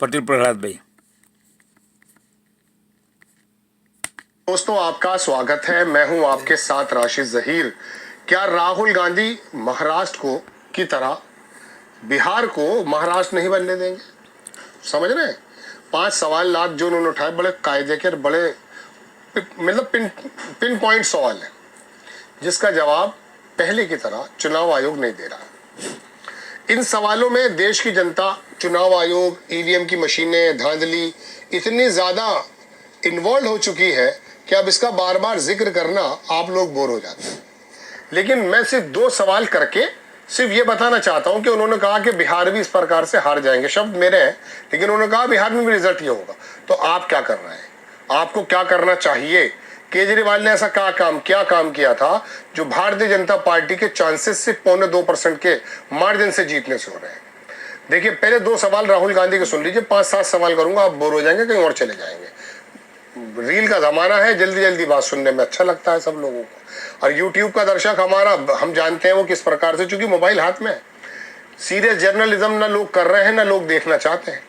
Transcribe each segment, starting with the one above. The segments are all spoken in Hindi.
पटेल प्रहलाद भाई। दोस्तों, आपका स्वागत है। मैं हूं आपके साथ राशिद जहीर। क्या राहुल गांधी महाराष्ट्र को की तरह बिहार को महाराष्ट्र नहीं बनने देंगे? समझ रहे हैं? 5 सवाल लाख जो उन्होंने उठाए, बड़े कायदे के, बड़े मतलब पिन पॉइंट सवाल है, जिसका जवाब पहले की तरह चुनाव आयोग नहीं दे रहा। इन सवालों में देश की जनता, चुनाव आयोग, ईवीएम की मशीनें, धांधली इतनी ज्यादा इन्वॉल्व हो चुकी है कि अब इसका बार बार जिक्र करना आप लोग बोर हो जाते हैं। लेकिन मैं सिर्फ 2 सवाल करके सिर्फ ये बताना चाहता हूं कि उन्होंने कहा कि बिहार भी इस प्रकार से हार जाएंगे, शब्द मेरे हैं, लेकिन उन्होंने कहा बिहार में भी रिजल्ट ये होगा। तो आप क्या कर रहे हैं? आपको क्या करना चाहिए? केजरीवाल ने ऐसा क्या काम किया था जो भारतीय जनता पार्टी के चांसेस से 0.25% के मार्जिन से जीतने से हो रहे हैं? देखिए, पहले 2 सवाल राहुल गांधी के सुन लीजिए। 5-7 सवाल करूंगा, आप बोर हो जाएंगे, कहीं और चले जाएंगे। रील का जमाना है, जल्दी जल्दी बात सुनने में अच्छा लगता है सब लोगों को। और यूट्यूब का दर्शक हमारा, हम जानते हैं वो किस प्रकार से, चूंकि मोबाइल हाथ में है। सीरियस जर्नलिज्म ना लोग कर रहे हैं, ना लोग देखना चाहते हैं।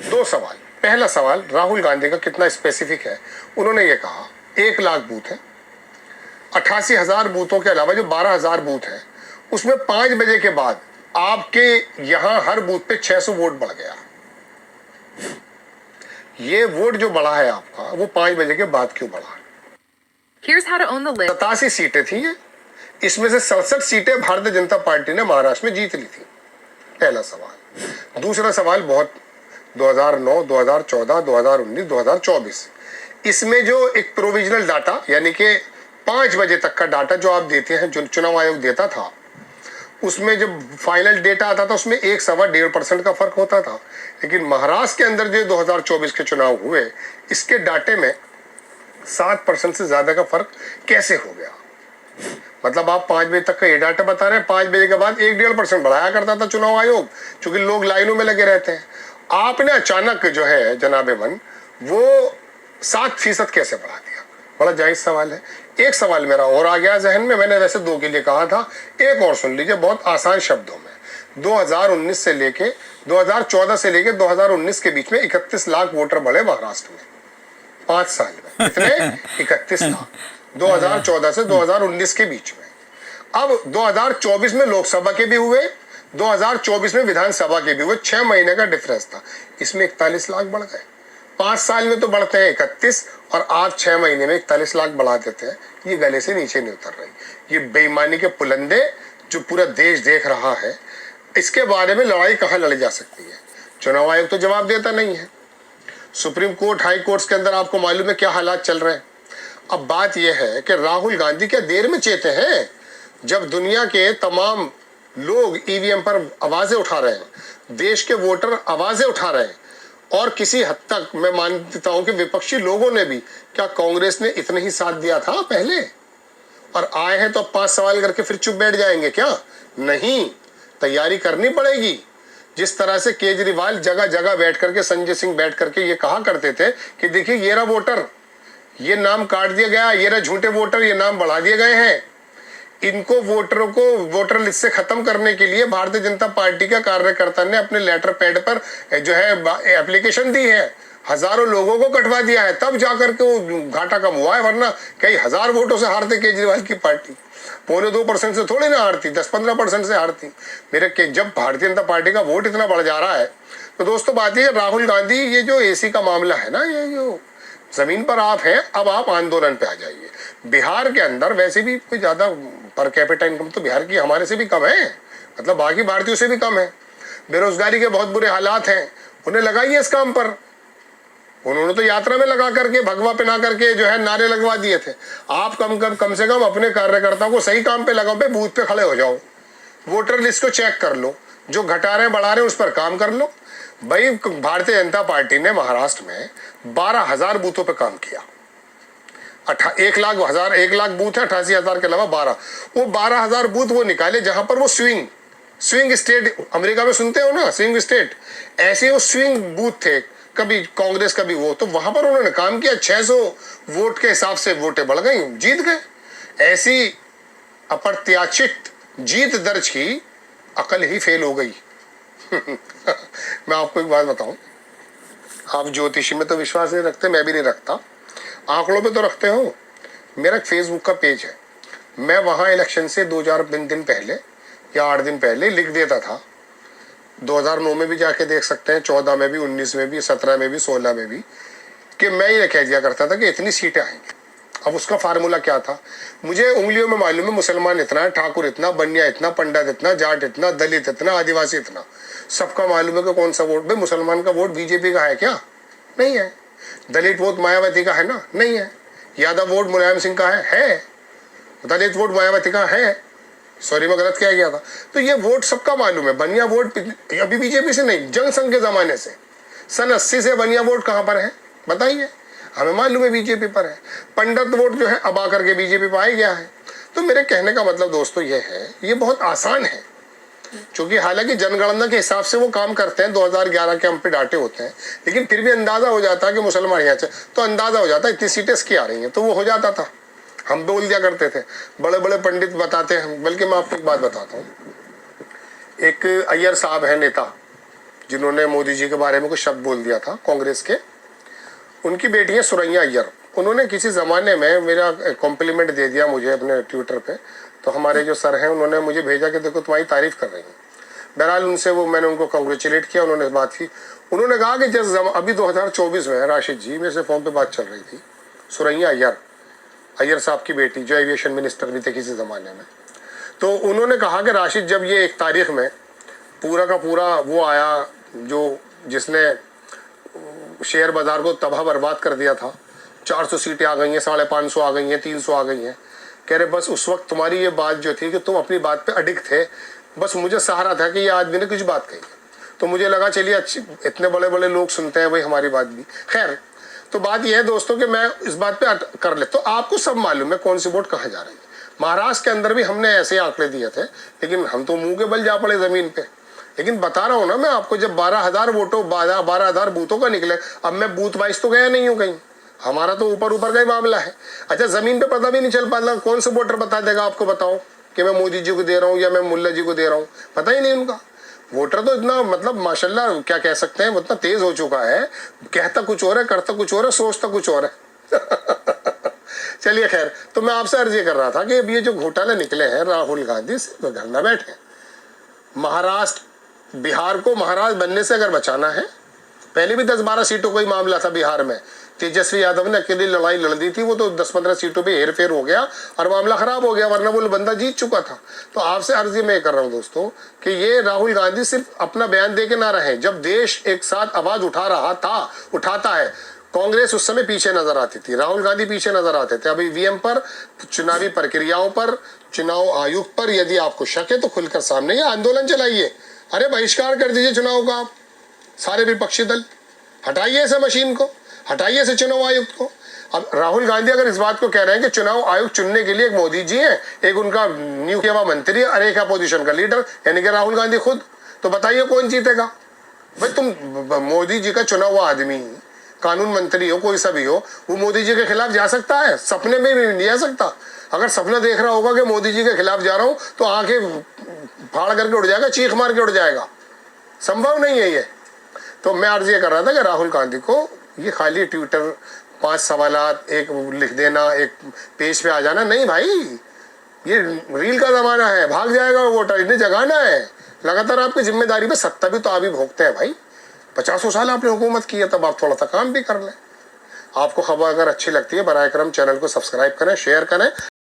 2 सवाल। पहला सवाल राहुल गांधी का कितना स्पेसिफिक है। उन्होंने ये कहा 1 लाख बूथ है, 88,000 बूथों के अलावा जो 12,000 बूथ है, उसमें 5 बजे के बाद आपके यहां हर बूथ पे 600 वोट बढ़ गया। ये वोट जो बढ़ा है आपका, वो 5 बजे के बाद क्यों बढ़ा? 87 सीटें थी ये, इसमें से 67 सीटें भारतीय जनता पार्टी ने महाराष्ट्र में जीत ली थी। पहला सवाल। दूसरा सवाल बहुत 2009, 2014, 2019, 2024, इसमें जो एक प्रोविजनल डाटा, यानी कि 5 बजे तक का डाटा जो आप देते हैं, जो चुनाव आयोग देता था, उसमें जब फाइनल डेटा आता था उसमें 1-1.25% का फर्क होता था। लेकिन महाराष्ट्र के अंदर जो 2024 के चुनाव हुए, इसके डाटे में 7% से ज्यादा का फर्क कैसे हो गया? मतलब आप 5 बजे तक का ये डाटा बता रहे हैं, 5 बजे के बाद 1-1.5% बढ़ाया करता था चुनाव आयोग, क्योंकि लोग लाइनों में लगे रहते हैं। आपने अचानक जो है जनाबे मन, वो 7% कैसे बढ़ा दिया? बड़ा जायज सवाल है। एक सवाल मेरा और आ गया जहन में, मैंने वैसे 2 के लिए कहा था, एक और सुन लीजिए बहुत आसान शब्दों में। 2019 से लेके 2014 से लेके 2019 के बीच में 31 लाख वोटर बढ़े महाराष्ट्र में 5 साल में। कितने? 31 लाख 2014 से 2019 के बीच में। अब 2024 में लोकसभा के भी हुए, 2024 में विधानसभा के भी हुए, 6 महीने का डिफरेंस था, इसमें 41 लाख बढ़ गए। 5 साल में तो बढ़ते हैं 31, और आप 6 महीने में 41 लाख बढ़ा देते हैं। ये गले से नीचे नहीं उतर रही। ये बेईमानी के पुलंदे जो पूरा देश देख रहा है, इसके बारे में लड़ाई कहाँ लड़ी जा सकती है? चुनाव आयोग तो जवाब देता नहीं है। सुप्रीम कोर्ट, हाई कोर्ट्स के अंदर आपको मालूम है क्या हालात चल रहे हैं। अब बात यह है कि राहुल गांधी क्या देर में चेते हैं? जब दुनिया के तमाम लोग ईवीएम पर आवाजें उठा रहे हैं, देश के वोटर आवाजें उठा रहे हैं, और किसी हद तक मैं मानता हूं कि विपक्षी लोगों ने भी, क्या कांग्रेस ने इतना ही साथ दिया था पहले? और आए हैं तो 5 सवाल करके फिर चुप बैठ जाएंगे क्या? नहीं, तैयारी करनी पड़ेगी। जिस तरह से केजरीवाल जगह जगह बैठ करके, संजय सिंह बैठ करके ये कहा करते थे कि देखिए ये रहा वोटर, ये नाम काट दिया गया, ये रहा झूठे वोटर, ये नाम बढ़ा दिए गए हैं। इनको वोटरों को वोटर लिस्ट से खत्म करने के लिए भारतीय जनता पार्टी का कार्यकर्ता ने अपने लेटर पैड पर जो है एप्लीकेशन दी है, हजारों लोगों को कटवा दिया है, तब जाकर के वो घाटा कम हुआ है। वरना कई हजार वोटों से हारते केजरीवाल की पार्टी, 0.2% से थोड़ी ना हारती, 10-15% से हारती। जब भारतीय जनता पार्टी का वोट इतना बढ़ जा रहा है, तो दोस्तों बात ये, राहुल गांधी, ये जो एसी का मामला है ना, ये जो जमीन पर आप हैं, अब आप आंदोलन पे आ जाइए। बिहार के अंदर वैसे भी कोई ज्यादा पर कैपिटा इनकम तो बिहार की हमारे से भी कम है, मतलब बाकी भारतीयों से भी कम है। बेरोजगारी के बहुत बुरे हालात हैं, उन्हें लगाइए इस काम पर। उन्होंने तो यात्रा में लगा करके, भगवा पहना करके जो है नारे लगवा दिए थे। आप कम से कम अपने कार्यकर्ताओं को सही काम पे लगाओ, पे बूथ पे खड़े हो जाओ, वोटर लिस्ट को चेक कर लो, जो घटा रहे बढ़ा रहे उस पर काम कर लो। भाई, भारतीय जनता पार्टी ने महाराष्ट्र में 12,000 बूथों पे काम किया। 1 लाख बूथ है, 88,000 के अलावा 12, वो 12,000 बूथ वो निकाले जहां पर वो स्विंग स्टेट, अमेरिका में सुनते हो ना स्विंग स्टेट, ऐसे वो स्विंग बूथ थे, कभी कांग्रेस कभी वो, तो वहां पर उन्होंने काम किया। 600 वोट के हिसाब से वोटें बढ़ गई, जीत गए। ऐसी अप्रत्याशित जीत दर्ज की, अकल ही फेल हो गई। मैं आपको एक बात बताऊं, आप ज्योतिषी में तो विश्वास नहीं रखते, मैं भी नहीं रखता, आंकड़ों पे तो रखते हो। मेरा फेसबुक का पेज है, मैं वहाँ इलेक्शन से 2-4 दिन पहले या 8 दिन पहले लिख देता था। 2009 में भी जाके देख सकते हैं, 14 में भी, 19 में भी, 17 में भी, 16 में भी, कि मैं ये कह दिया करता था कि इतनी सीटें आएंगी। अब उसका फार्मूला क्या था मुझे उंगलियों में मालूम है। मुसलमान इतना है, ठाकुर इतना, बनिया इतना, पंडित इतना, जाट इतना, दलित इतना, आदिवासी इतना, सबका मालूम है कि कौन सा वोट। भाई मुसलमान का वोट बीजेपी का है क्या? नहीं है। दलित वोट मायावती का है ना? नहीं है। यादव वोट मुलायम सिंह का है। दलित वोट मायावती का है। सॉरी मैं गलत कह गया था। तो ये वोट सबका मालूम है। बनिया वोट अभी बीजेपी से नहीं, जनसंघ के जमाने से, सन 80 से बनिया वोट कहाँ पर है बताइए? हमें मालूम है बीजेपी पर है। पंडित वोट जो है अब आकर के बीजेपी पर आ गया है। तो मेरे कहने का मतलब दोस्तों ये है, ये बहुत आसान है, क्योंकि हालांकि जनगणना के हिसाब से वो काम करते हैं, 2011 के हम पे डाटे होते हैं, लेकिन फिर भी अंदाजा हो जाता है कि मुसलमान यहाँ से, तो अंदाजा हो जाता है इतनी सीटें इसकी आ रही हैं, तो वो हो जाता था। हम बोल दिया करते थे, बड़े बड़े पंडित बताते हैं। बल्कि मैं आपको एक बात बताता हूँ, एक अय्यर साहब है नेता, जिन्होंने मोदी जी के बारे में कुछ शब्द बोल दिया था कांग्रेस के, उनकी बेटी है सुरैया अय्यर। उन्होंने किसी ज़माने में मेरा कॉम्प्लीमेंट दे दिया मुझे अपने ट्विटर पे, तो हमारे जो सर हैं उन्होंने मुझे भेजा कि देखो तुम्हारी तारीफ़ कर रही हैं। बहरहाल उनसे वो मैंने उनको कॉन्ग्रेचुलेट किया, उन्होंने बात की। उन्होंने कहा कि जब अभी 2024 में राशिद जी मेरे से फ़ोन पे बात चल रही थी, सुरैया अय्यर साहब की बेटी जो एविएशन मिनिस्टर भी थे किसी ज़माने में, तो उन्होंने कहा कि राशिद जब ये 1 तारीख में पूरा का पूरा वो आया जो जिसने शेयर बाजार को तबाह बर्बाद कर दिया था, 400 सीटें आ गई हैं, 550 आ गई हैं, 300 आ गई हैं, कह रहे बस उस वक्त तुम्हारी ये बात जो थी कि तुम अपनी बात पे अडिग थे, बस मुझे सहारा था कि ये आदमी ने कुछ बात कही, तो मुझे लगा चलिए अच्छी, इतने बड़े बड़े लोग सुनते हैं भाई हमारी बात भी। खैर, तो बात यह है दोस्तों कि मैं इस बात पे कर ले, तो आपको सब मालूम है कौन सी वोट कहाँ जा रही है। महाराष्ट्र के अंदर भी हमने ऐसे आंकड़े दिए थे, लेकिन हम तो मुंह के बल जा पड़े जमीन पे। लेकिन बता रहा हूँ ना मैं आपको, जब 12,000 वोटों 12,000 बूथों का निकले, अब मैं बूथ वाइज तो गया नहीं हूँ कहीं, हमारा तो ऊपर का ही मामला है। अच्छा, जमीन पे पता भी नहीं चल पाता, कौन से वोटर बता देगा आपको, बताओ कि मैं मोदी जी को दे रहा हूँ या मैं मुल्ला जी को दे रहा हूँ, पता ही नहीं उनका। वोटर तो इतना मतलब माशाल्लाह क्या कह सकते हैं, उतना तेज हो चुका है, कहता कुछ और है, करता कुछ और है, सोचता कुछ और है। चलिए खैर, तो मैं आपसे अर्जी कर रहा था कि अब ये जो घोटाले निकले हैं राहुल गांधी से, तो घर में बैठे, महाराष्ट्र बिहार को महाराष्ट्र बनने से अगर बचाना है, पहले भी 10-12 सीटों का ही मामला था बिहार में, तेजस्वी यादव ने अकेली लड़ाई लड़ दी थी, वो तो 10-15 सीटों पे हेर फेर हो गया और मामला खराब हो गया, वरना वो बंदा जीत चुका था। तो आपसे अर्जी मैं कर रहा हूं दोस्तों कि ये राहुल गांधी सिर्फ अपना बयान दे के ना रहे, जब देश एक साथ आवाज उठा रहा था, उठाता है, कांग्रेस उस समय पीछे नजर आती थी, राहुल गांधी पीछे नजर आते थे। अभी ईवीएम पर, चुनावी प्रक्रियाओं पर, चुनाव आयोग पर यदि आपको शक है तो खुलकर सामने ये आंदोलन चलाइए। अरे बहिष्कार कर दीजिए चुनाव का, आप सारे विपक्षी दल हटाइए इसे, मशीन को हटाइए इसे, चुनाव आयुक्त को। अब राहुल गांधी अगर इस बात को कह रहे हैं कि चुनाव आयोग चुनने के लिए एक मोदी जी है, एक उनका नियुक्त किया हुआ मंत्री और एक अपोजिशन का लीडर यानी कि राहुल गांधी खुद, तो बताइए कौन जीतेगा? भाई तुम मोदी जी का चुना हुआ आदमी, कानून मंत्री हो, कोई सा भी हो, वो मोदी जी के खिलाफ जा सकता है? सपने में भी नहीं जा सकता। अगर सपना देख रहा होगा कि मोदी जी के खिलाफ जा रहा हूं, तो आंखें फाड़ करके उड़ जाएगा, चीख मार के उड़ जाएगा, संभव नहीं है ये। तो मैं अर्ज ये कर रहा था कि राहुल गांधी को ये खाली ट्विटर 5 सवालात एक लिख देना, एक पेज पे आ जाना नहीं भाई, ये रील का जमाना है, भाग जाएगा वोटर, इन्हें जगाना है। लगातार आपकी जिम्मेदारी पे सत्ता भी तो आप ही भोगते हैं भाई, 50 साल आपने हुकूमत की है, तब आप थोड़ा सा काम भी कर लें। आपको खबर अगर अच्छी लगती है बराए करम चैनल को सब्सक्राइब करें, शेयर करें।